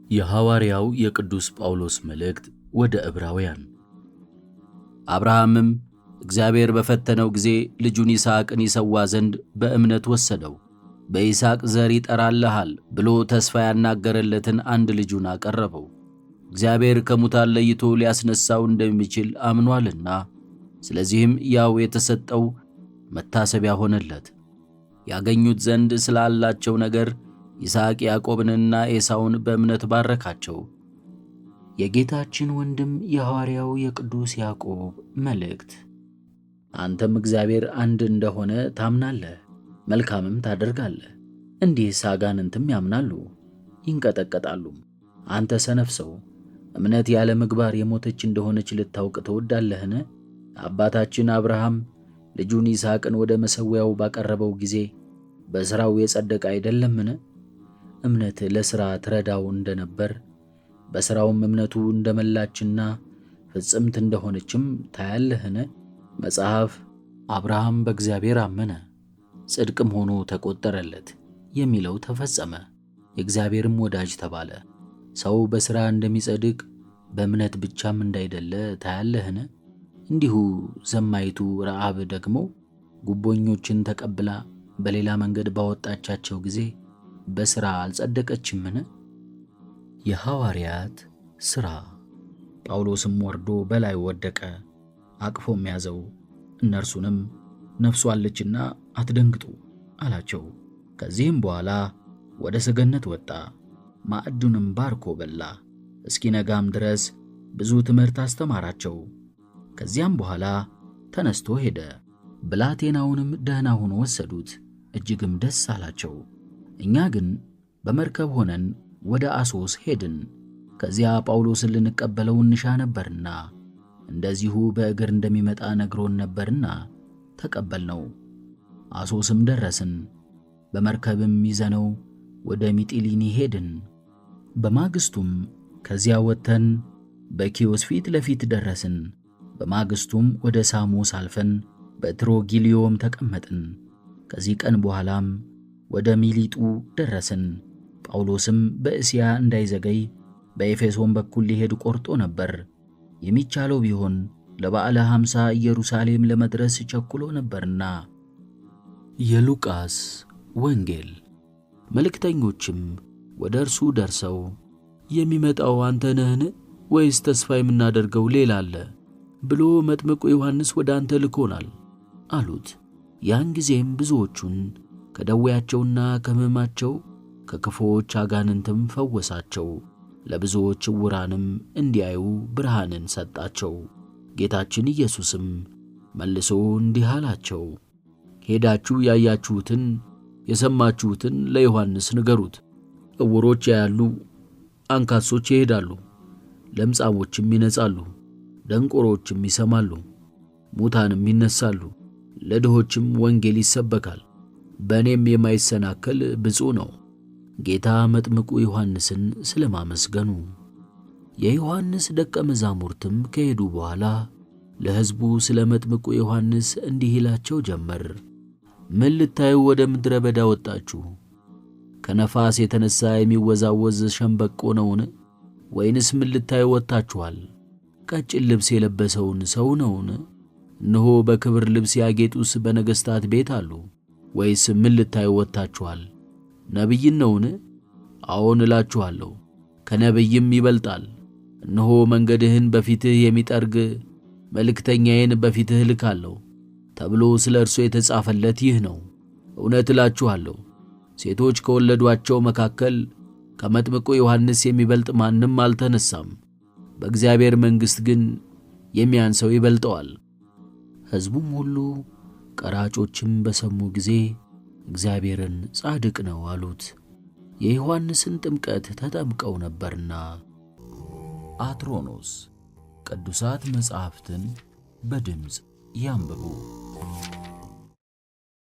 የሐዋርያው የቅዱስ ጳውሎስ መልእክት ወደ ዕብራውያን። አብርሃምም እግዚአብሔር በፈተነው ጊዜ ልጁን ይስሐቅን ይሰዋ ዘንድ በእምነት ወሰደው። በይስሐቅ ዘር ይጠራልሃል ብሎ ተስፋ ያናገረለትን አንድ ልጁን አቀረበው። እግዚአብሔር ከሙታን ለይቶ ሊያስነሳው እንደሚችል አምኗልና፣ ስለዚህም ያው የተሰጠው መታሰቢያ ሆነለት። ያገኙት ዘንድ ስላላቸው ነገር ይስሐቅ ያዕቆብንና ኤሳውን በእምነት ባረካቸው። የጌታችን ወንድም የሐዋርያው የቅዱስ ያዕቆብ መልእክት። አንተም እግዚአብሔር አንድ እንደሆነ ታምናለህ፣ መልካምም ታደርጋለህ። እንዲህስ አጋንንትም ያምናሉ ይንቀጠቀጣሉም። አንተ ሰነፍ ሰው፣ እምነት ያለ ምግባር የሞተች እንደሆነች ልታውቅ ትወዳለህን? አባታችን አብርሃም ልጁን ይስሐቅን ወደ መሠዊያው ባቀረበው ጊዜ በሥራው የጸደቀ አይደለምን? እምነት ለሥራ ትረዳው እንደነበር በሥራውም እምነቱ እንደመላችና ፍጽምት እንደሆነችም ታያለህን? መጽሐፍ አብርሃም በእግዚአብሔር አመነ ጽድቅም ሆኖ ተቆጠረለት የሚለው ተፈጸመ፣ የእግዚአብሔርም ወዳጅ ተባለ። ሰው በሥራ እንደሚጸድቅ በእምነት ብቻም እንዳይደለ ታያለህን? እንዲሁ ዘማይቱ ረዓብ ደግሞ ጉቦኞችን ተቀብላ በሌላ መንገድ ባወጣቻቸው ጊዜ በሥራ አልጸደቀችምን? የሐዋርያት ሥራ። ጳውሎስም ወርዶ በላይ ወደቀ፣ አቅፎም ያዘው። እነርሱንም ነፍሱ አለችና አትደንግጡ አላቸው። ከዚህም በኋላ ወደ ሰገነት ወጣ፣ ማዕዱንም ባርኮ በላ። እስኪነጋም ድረስ ብዙ ትምህርት አስተማራቸው። ከዚያም በኋላ ተነስቶ ሄደ። ብላቴናውንም ደህና ሆኖ ወሰዱት፣ እጅግም ደስ አላቸው። እኛ ግን በመርከብ ሆነን ወደ አሶስ ሄድን። ከዚያ ጳውሎስን ልንቀበለው እንሻ ነበርና እንደዚሁ በእግር እንደሚመጣ ነግሮን ነበርና ተቀበልነው። አሶስም ደረስን። በመርከብም ይዘነው ወደ ሚጢሊኒ ሄድን። በማግስቱም ከዚያ ወጥተን በኪዮስ ፊት ለፊት ደረስን። በማግስቱም ወደ ሳሞስ አልፈን በትሮጊሊዮም ተቀመጥን። ከዚህ ቀን በኋላም ወደ ሚሊጡ ደረስን። ጳውሎስም በእስያ እንዳይዘገይ በኤፌሶን በኩል ሊሄድ ቆርጦ ነበር። የሚቻለው ቢሆን ለበዓለ ሐምሳ ኢየሩሳሌም ለመድረስ ቸኩሎ ነበርና። የሉቃስ ወንጌል። መልእክተኞችም ወደ እርሱ ደርሰው የሚመጣው አንተ ነህን? ወይስ ተስፋ የምናደርገው ሌላ አለ? ብሎ መጥምቁ ዮሐንስ ወደ አንተ ልኮናል አሉት። ያን ጊዜም ብዙዎቹን ከደዌያቸውና ከሕመማቸው ከክፉዎች አጋንንትም ፈወሳቸው። ለብዙዎች ዕውራንም እንዲያዩ ብርሃንን ሰጣቸው። ጌታችን ኢየሱስም መልሶ እንዲህ አላቸው፣ ሄዳችሁ ያያችሁትን የሰማችሁትን ለዮሐንስ ንገሩት። ዕውሮች ያያሉ፣ አንካሶች ይሄዳሉ፣ ለምጻሞችም ይነጻሉ፣ ደንቆሮችም ይሰማሉ፣ ሙታንም ይነሳሉ፣ ለድሆችም ወንጌል ይሰበካል። በእኔም የማይሰናከል ብፁዕ ነው። ጌታ መጥምቁ ዮሐንስን ስለማመስገኑ። የዮሐንስ ደቀ መዛሙርትም ከሄዱ በኋላ ለሕዝቡ ስለ መጥምቁ ዮሐንስ እንዲህ ይላቸው ጀመር። ምን ልታዩ ወደ ምድረ በዳ ወጣችሁ? ከነፋስ የተነሣ የሚወዛወዝ ሸምበቆ ነውን? ወይንስ ምን ልታዩ ወጥታችኋል? ቀጭን ልብስ የለበሰውን ሰው ነውን? እነሆ በክብር ልብስ ያጌጡስ በነገሥታት ቤት አሉ። ወይስ ምን ልታዩ ወጥታችኋል? ነቢይን ነውን? አዎን እላችኋለሁ፣ ከነቢይም ይበልጣል። እነሆ መንገድህን በፊትህ የሚጠርግ መልእክተኛዬን በፊትህ እልካለሁ ተብሎ ስለ እርሱ የተጻፈለት ይህ ነው። እውነት እላችኋለሁ፣ ሴቶች ከወለዷቸው መካከል ከመጥምቁ ዮሐንስ የሚበልጥ ማንም አልተነሳም። በእግዚአብሔር መንግሥት ግን የሚያንሰው ይበልጠዋል። ሕዝቡም ሁሉ ቀራጮችም በሰሙ ጊዜ እግዚአብሔርን ጻድቅ ነው አሉት፣ የዮሐንስን ጥምቀት ተጠምቀው ነበርና። አትሮኖስ። ቅዱሳት መጻሕፍትን በድምፅ ያንብቡ።